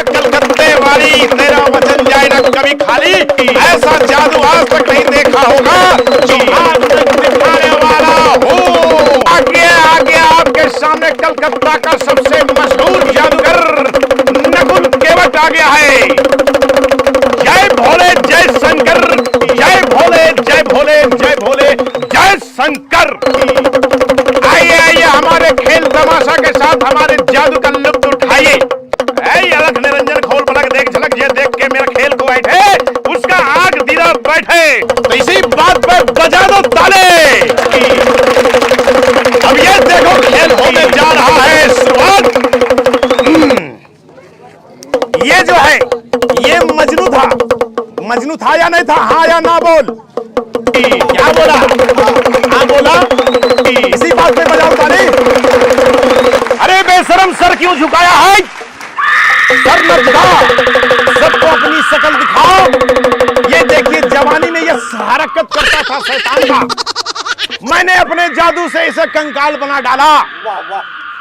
कलकत्ते वाली, तेरा वचन जाए ना कभी खाली। ऐसा जादू आज तक नहीं देखा होगा जो आज तक दिखाने वाला हो। आगे आगे आपके सामने कलकत्ता का सबसे मशहूर जादूगर नकुल केवट आ गया है। जय भोले जय शंकर, जय भोले जय भोले जय भोले जय शंकर। आइए आइए हमारे खेल तमाशा के साथ हमारे जादू का लुत्फ उठाइए। अलग निरंजन खोल पलक देख झलक, ये देख के मेरा खेल को बैठे उसका आग दिला बैठे। तो इसी बात पे बजा दो ताले। अब ये देखो खेल होने जा रहा है शुरुआत। ये जो है ये मजनू था। मजनू था या नहीं था? हाँ या ना बोल। क्या बोला? हाँ बोला। इसी बात पे बजाओ ताली। अरे बेशरम सर क्यों झुकाया है? सर न झुकाओ, सबको अपनी शक्ल दिखाओ। ये देखिए जवानी में ये हरकत करता था शैतान का। मैंने अपने जादू से इसे कंकाल बना डाला।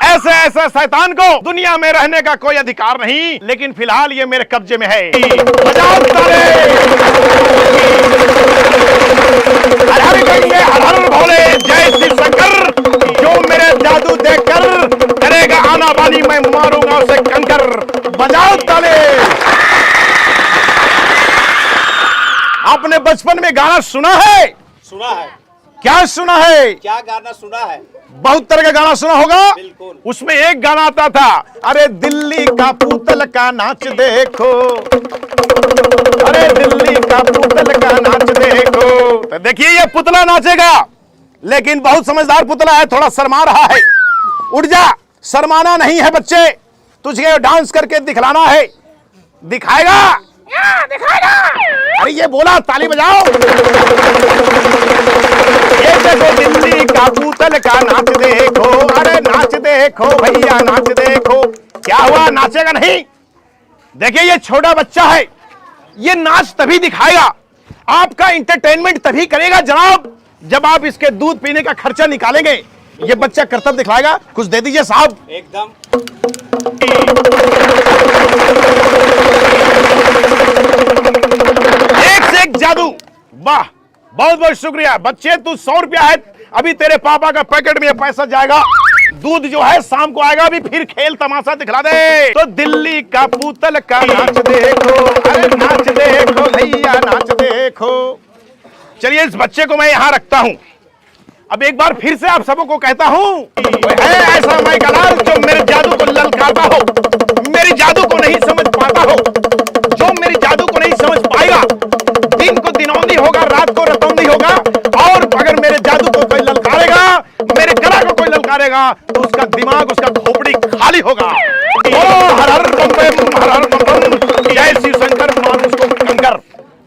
ऐसे ऐसे शैतान को दुनिया में रहने का कोई अधिकार नहीं, लेकिन फिलहाल ये मेरे कब्जे में है। बजाओ ताले। हर हर गंगे हर हर भोले जय शिव शंकर। जो मेरे जादू देखकर करेगा आना बानी, मैं मारूंगा उसे कंकर। बजाओ ताले। आपने बचपन में गाना सुना है? सुना है। क्या सुना है? क्या गाना सुना है? बहुत तरह का गाना सुना होगा। बिल्कुल। उसमें एक गाना आता था, अरे दिल्ली का पुतल का नाच देखो, अरे दिल्ली का पुतल का नाच देखो। तो देखिए ये पुतला नाचेगा, लेकिन बहुत समझदार पुतला है, थोड़ा शर्मा रहा है। उठ जा, शर्माना नहीं है बच्चे, तुझे डांस करके दिखलाना है। दिखाएगा? दिखाएगा। अरे ये बोला, ताली बजाओ। ये देखो दिल्ली का पुतल का नाच देखो, अरे नाच देखो भैया नाच देखो। क्या हुआ, नाचेगा नहीं? देखिए ये छोटा बच्चा है, ये नाच तभी दिखाएगा, आपका इंटरटेनमेंट तभी करेगा जनाब, जब आप इसके दूध पीने का खर्चा निकालेंगे। ये बच्चा करतब दिखाएगा, कुछ दे दीजिए साहब। एकदम। एक से एक जादू। वाह, बहुत बहुत शुक्रिया बच्चे। तू 100 रुपया है, अभी तेरे पापा का पैकेट में पैसा जाएगा। दूध जो है शाम को आएगा, अभी फिर खेल तमाशा दिखला दे। तो दिल्ली का पुतल का नाच देखो, अरे नाच देखो भैया नाच देखो। चलिए इस बच्चे को मैं यहां रखता हूं। अब एक बार फिर से आप सबको कहता हूं, है ऐसा मैं कलाल जो मेरे जादू को ललकारता हो, मेरी जादू को नहीं समझ पाता हो। जो मेरी जादू को नहीं समझ पाएगा, दिन को दिनौंदी होगा, रात को रतौंदी होगा। और अगर मेरे जादू को कोई ललकारेगा, मेरे कला को कोई ललकारेगा, तो उसका दिमाग, उसका खोपड़ी खाली होगा। ओ हर हर बम बम, हर हर बम बम, जय शिव शंकर, मान उसको कंकर।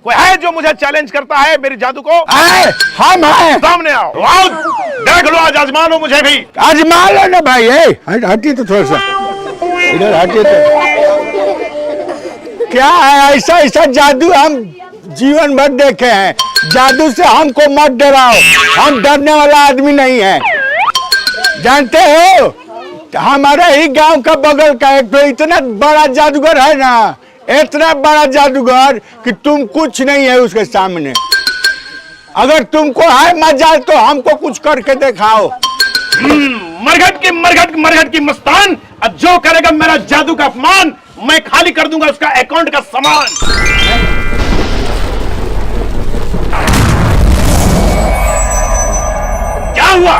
कोई है जो मुझे चैलेंज करता है मेरी जादू को? हम हैं। सामने आओ, आओ देख लो, आज आजमा लो मुझे भी। आजमा लो ना भाई। हटिए तो थोड़ा सा इधर हटिए तो। क्या है ऐसा ऐसा जादू हम जीवन भर देखे हैं। जादू से हमको मत डराओ, हम डरने वाला आदमी नहीं है। जानते हो हमारे ही गांव का बगल का एक तो इतना बड़ा जादूगर है ना, इतना बड़ा जादूगर कि तुम कुछ नहीं है उसके सामने। अगर तुमको है मजाल तो हमको कुछ करके दिखाओ। मरघट की मस्तान, अब जो करेगा मेरा जादू का अपमान, मैं खाली कर दूंगा उसका अकाउंट का सामान। क्या हुआ?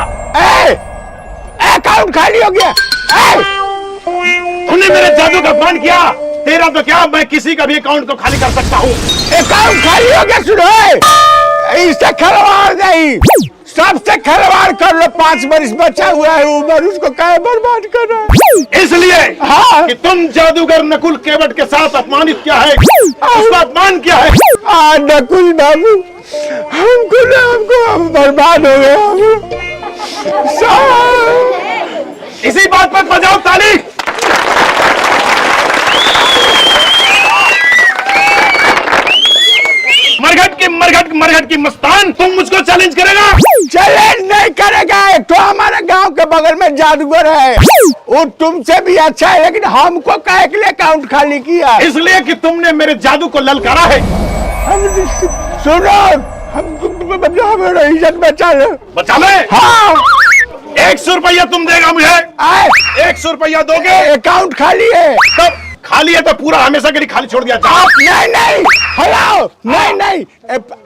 अकाउंट खाली हो गया। तूने मेरे जादू का अपमान किया, तेरा तो क्या, मैं किसी का भी अकाउंट को खाली कर सकता हूँ। अकाउंट खाली हो गया। सुनो, इससे खिलवाड़ नहीं, सबसे खिलवाड़ कर लो। 5 बरिस बचा हुआ है उम्र, उसको क्या बर्बाद कर रहा है? इसलिए हाँ, कि तुम जादूगर नकुल केवट के साथ अपमानित किया है, उसका अपमान किया है। नकुल बाबू, हमको हम बर्बाद हो गए। इसी बात पर बजाओ ताली। मरघट की मस्तान, तुम मुझको चैलेंज करेगा? चैलेंज नहीं करेगा। एक तो हमारे गांव के बगल में जादूगर है, वो तुमसे भी अच्छा है, लेकिन हमको काहे के लिए अकाउंट खाली किया? इसलिए कि तुमने मेरे जादू को ललकारा है। सुनो, हमारा इज्जत बचा लो। बचा ले। हाँ 100 रुपया तुम देगा मुझे। 100 रुपया दोगे? अकाउंट खाली है। तब खाली है तो पूरा हमेशा के लिए खाली छोड़ दिया जाए। नहीं हलाओ, नहीं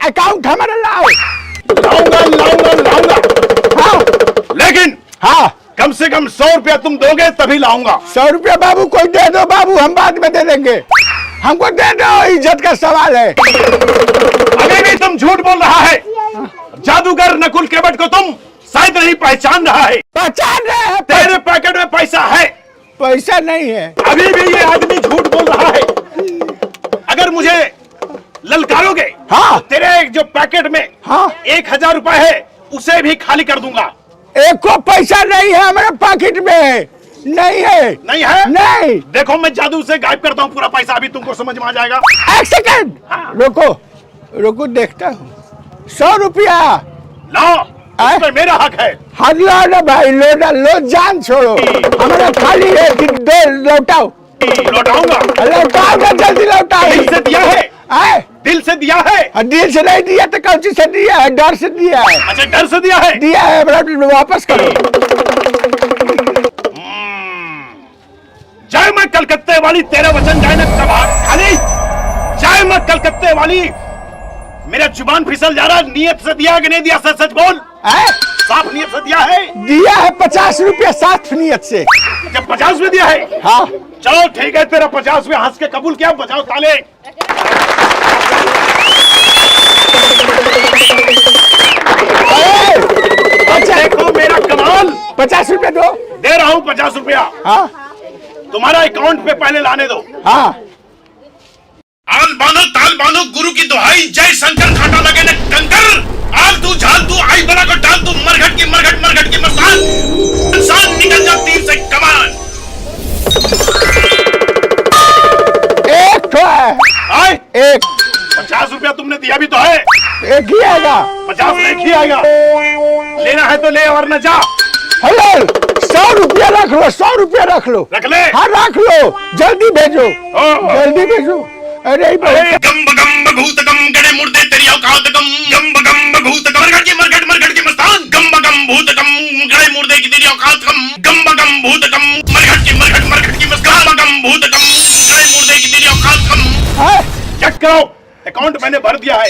अकाउंट हमारा लाओ। लाऊंगा। हाँ लेकिन हाँ कम से कम 100 रुपया तुम दोगे तभी लाऊंगा। 100 रुपया बाबू कोई दे दो बाबू, हम बाद में दे देंगे, हमको दे दो, इज्जत का सवाल है। अभी भी तुम झूठ बोल रहा है। जादूगर नकुल केवट को तुम शायद नहीं पहचान रहा है। पहचान रहे हैं? तेरे पैकेट में पैसा है। पैसा नहीं है। अभी भी ये आदमी झूठ बोल रहा है। अगर मुझे ललकारोगे, हाँ तेरे जो पैकेट में हाँ 1000 रुपए है उसे भी खाली कर दूंगा। एक को पैसा नहीं है हमारे पॉकेट में, नहीं है। नहीं है? नहीं। देखो मैं जादू से गायब करता हूँ पूरा पैसा, अभी तुमको समझ में आ जाएगा। एक सेकंड, हाँ। रुको देखता हूँ। 100 रुपया लो, इसमें मेरा हक है। हद लो ना भाई, लो जान छोड़ो, हमारा खाली है कि दो लौटाओ। लौटाऊंगा। लौटाओ ना, जल्दी लौटाओ। दिल से दिया है। दिल से दिया है। दिल से नहीं दिया तो कौन सी से दिया है? डर से दिया है। अच्छा डर से दिया है। दिया है, वापस करो। जय मैं कलकत्ते वाली, तेरा वचन जाए न कबाड़ खाली। जय मैं कलकत्ते वाली, मेरा जुबान फिसल जा रहा। नियत से दिया कि नहीं दिया? सच सच बोल। साफ नियत से दिया है? दिया है 50 रुपया साफ नियत से। जब 50 में दिया है? हाँ चलो ठीक है, तेरा 50 में हंस के कबूल किया। बजाओ ताले। अच्छा देखो मेरा कमाल। 50 रुपया दो। दे रहा हूँ 50 रुपया। हाँ तुम्हारा अकाउंट पे पहले लाने दो। हाँ आल बांधो ताल बांधो, गुरु की दुहाई, जय शंकर, खाटा लगे न कंकर। आल तू झाल तू आई बना को डाल तू, मरघट की मस्तान, इंसान निकल जा तीर से कमान। एक तो है। आए एक 50 रुपया तुमने दिया भी तो है। एक ही आएगा। 50 में एक ही आएगा। लेना है तो ले वरना जा। हेलो 100 रुपया रख लो, 100 रुपया रख लो। रख ले। हाँ रख लो, जल्दी भेजो, जल्दी भेजो। अरे गम भूत गम गड़े मुर्दे तेरी औकात गम। गम भूत गम मरघट की मस्तान। गम भूत गम गड़े मुर्दे की तेरी औकात गम। गम भूत गम मरघट की मस्तान। गम भूत गम गड़े मुर्दे की तेरी औकात गम। चेक करो, अकाउंट मैंने भर दिया है।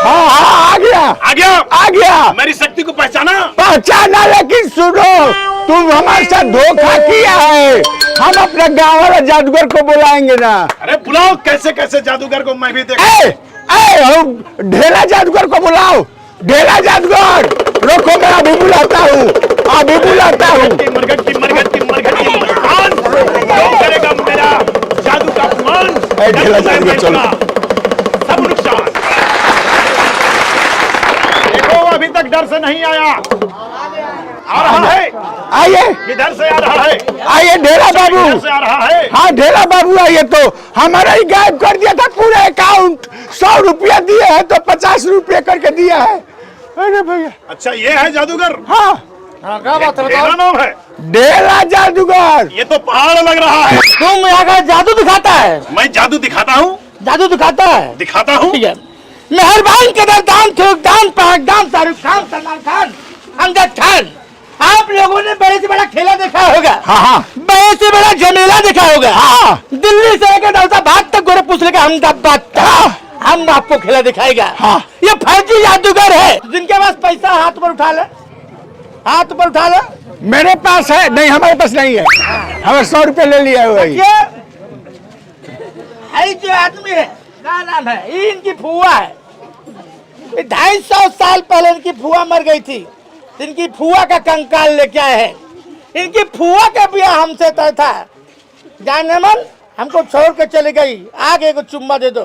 हाँ आ गया। मेरी शक्ति को पहचाना, लेकिन सुनो, तुम हमारे साथ धोखा किया है। हम अपने गाँव वाला जादूगर को बुलाएंगे ना। अरे बुलाओ, कैसे जादूगर को मैं भी देख। ढेला जादूगर को बुलाओ। ढेला जादूगर, रोको, मैं अभी बुलाता हूँ। मरघट की मस्तान। जो करेगा मेरा जादू का अपमान, ढेला जादूगर चलो। सब नुकसान। देखो अभी तक डर से नहीं आया। आ रहा है। आइए, किधर से आ रहा है? आइए ढेला बाबू। किधर से आ रहा है? हाँ ढेला बाबू आइए। तो हमारा ही गायब कर दिया था पूरा अकाउंट। 100 रुपया दिए है तो 50 रुपया करके दिया है। अरे भैया, अच्छा ये है जादूगर? हाँ क्या बात है, तेरा नाम है? ढेला जादूगर। ये तो पहाड़ लग रहा है। तुम यहाँ का जादू दिखाता है? मैं जादू दिखाता हूँ। जादू दिखाता है। ठीक है। मेहरबान कदर दान थोक दान पहक दान शाहरुख खान, सलमान खान, अमजद खान। आप लोगों ने बड़े से बड़ा खेला देखा होगा। हाँ बड़े से बड़ा झमेला देखा होगा। हाँ दिल्ली से लेकर दौलताबाद तक गोरखपुर लेकर अहमदाबाद तक हम आपको खेला दिखाएगा। हाँ। ये फर्जी जादूगर है। जिनके पास पैसा हाथ पर उठा ले, हाथ पर उठा ले। मेरे पास है नहीं, हमारे पास नहीं है। हमें 100 रुपया ले लिया है वही। जो आदमी है क्या नाम है? ये इनकी फुआ है। 250 साल पहले इनकी फुआ मर गई थी। इनकी फुआ का कंकाल लेके आए हैं। इनकी फुआ का ब्याह हमसे तय था। जाने मन हमको छोड़ के चली गई। आगे को चुम्मा दे दो।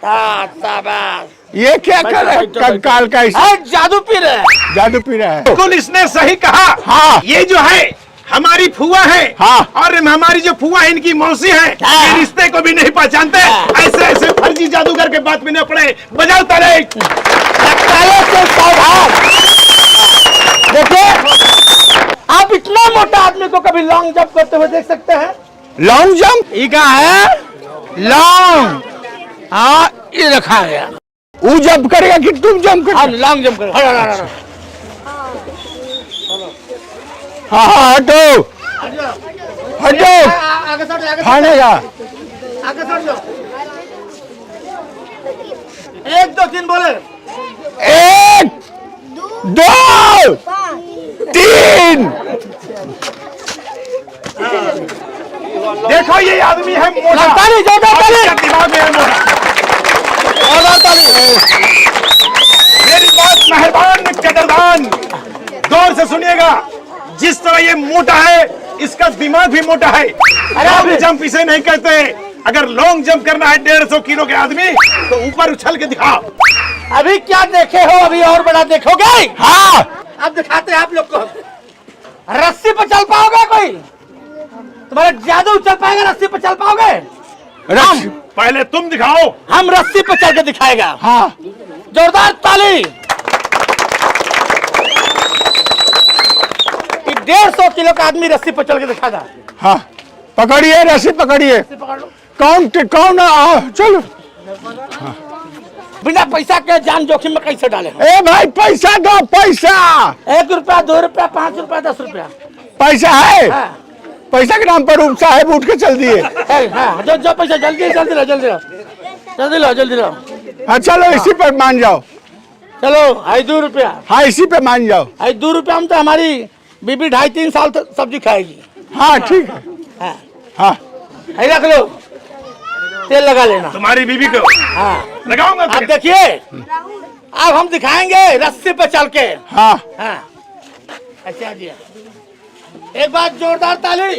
शाबाश। ये क्या कर रहा है? कंकाल का जादू पी रहे हैं। जादू पी रहा है। बिल्कुल इसने सही कहा। हाँ। ये जो है हमारी फुआ है। हाँ। और हमारी जो फुआ है इनकी मौसी है। हाँ। ये रिश्ते को भी नहीं पहचानते। ऐसे फर्जी जादूगर के बात में न पड़े। बजाओ ताले। से सावधान। देखिए आदमी को कभी लॉन्ग जंप करते हुए देख सकते हैं? लॉन्ग जंप ये क्या है? लॉन्ग। हाँ, ये रखा गया। वो जंप करेगा कि तुम जंप हाँ, कर? लॉन्ग जंप करो। हाँ हटो हटो, आगे सर, आगे खानेगा। आगे सर जाओ। 1 2 3 बोले। 1 2 3। देखो ये आदमी है मोटा, ताली, जोरदार ताली। और इसके दिमाग में है मोटा। और ताली। मेरी बात मेहरबान कदरदान गौर से सुनिएगा। जिस तरह ये मोटा है, इसका दिमाग भी मोटा है। लॉन्ग जंप इसे नहीं कहते। अगर लॉन्ग जंप करना है 150 किलो के आदमी, तो ऊपर उछल के दिखाओ। अभी क्या देखे हो, अभी और बड़ा देखोगे? हाँ अब दिखाते हैं आप लोग को। रस्सी पर चल पाओगे? कोई तुम्हारा जादू चल पाएगा? रस्सी पर चल पाओगे? रस्सी। पहले तुम दिखाओ। हम रस्सी पर चल के दिखाएगा। हाँ जोरदार ताली। 150 किलो का आदमी रस्सी पर चल के दिखाएगा। हाँ, पकड़िए रस्सी, पकड़िए। पकड़ लो। कौन चलो। बिना पैसा के जान जोखिम में कैसे डाले? ए भाई पैसा दो, पैसा। 1 रुपया, 2 रुपया, 5 रुपया, 10 रुपया। पैसा है? हाँ, पैसा के नाम पर साहब उठ के चल दिए। हाँ, जो पैसा जल्दी जल्दी लो, जल्दी लो, जल्दी लो, जल्दी लो। हाँ चलो इसी पे मान जाओ। चलो, 2 रुपया। हाँ इसी पे मान जाओ। 2 रुपया में तो हमारी बीबी 2.5-3 साल तक सब्जी खाएगी। हाँ ठीक है। हाँ, हाँ है रख लो, तेल लगा लेना। तुम्हारी बीबी को हाँ, लगाऊंगा। अब देखिए, अब हम दिखाएंगे रस्सी पे चल के। हाँ हाँ, अच्छा जी, एक बार जोरदार ताली।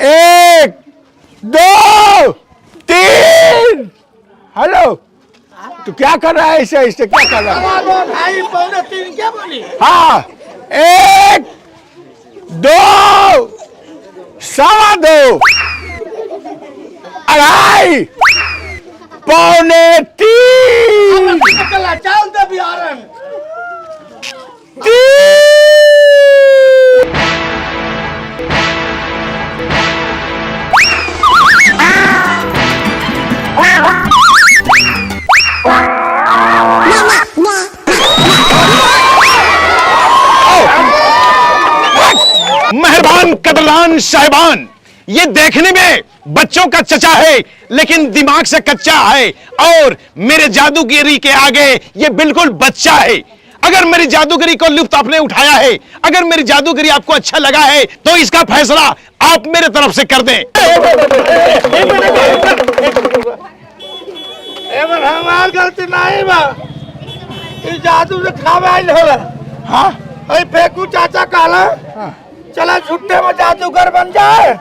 1 2 3। हेलो, तो क्या कर रहा है? ऐसे क्या कर रहा है? 2.5 पौने 3 क्या बोली? हाँ 1 2 2.25 2.5 पौने 3 चल दे बिहारन। 3। मेहरबान कदरदान साहिबान, ये देखने में बच्चों का चचा है, लेकिन दिमाग से कच्चा है। और मेरे जादूगिरी के आगे ये बिल्कुल बच्चा है। अगर मेरी जादूगिरी को लुत्फ आपने उठाया है, अगर मेरी जादूगिरी आपको अच्छा लगा है, तो इसका फैसला आप मेरे तरफ से कर दें। हमार गलती नहीं बा, इस जादू से खावे आइल होला। हाँ अरे फेंकू चाचा कहला, चला छुट्टे में जादूगर बन जाए,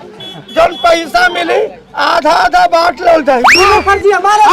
जन पैसा मिली आधा आधा बांट लो जाए। फर्जी हमारा